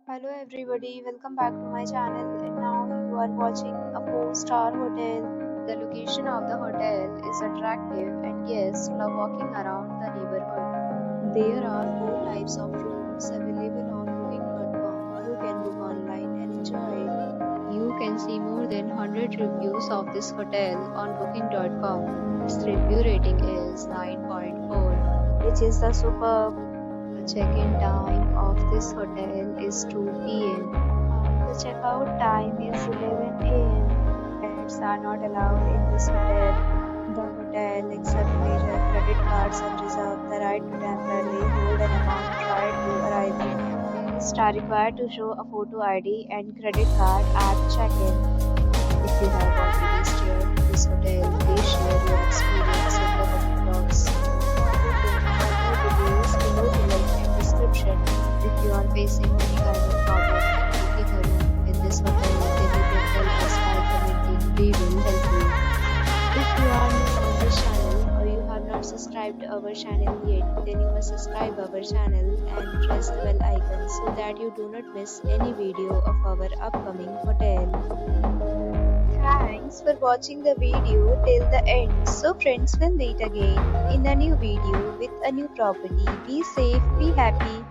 Hello everybody, welcome back to my channel and now you are watching a 4-star hotel. The location of the hotel is attractive and guests love walking around the neighborhood. There are 4 types of rooms available on booking.com. You can book online and enjoy it. You can see more than 100 reviews of this hotel on booking.com. Its review rating is 9.4, which is the superb. The check-in time of this hotel is 2 p.m. The checkout time is 11 a.m. Pets are not allowed in this hotel. The hotel accepts major credit cards and reserves the right to temporarily hold an amount prior to arrival. Guests are required to show a photo ID and credit card at check-in. If you have already stayed in this hotel, please share your experience in the comment box. If you are facing any kind of problem booking a room in this hotel, then you can tell us by commenting. We will help you. If you are new on this channel or you have not subscribed to our channel yet, then you must subscribe our channel and press the bell icon so that you do not miss any video of our upcoming hotel. Thanks for watching the video till the end. So friends, will meet again in a new video with a new property. Be safe, be happy.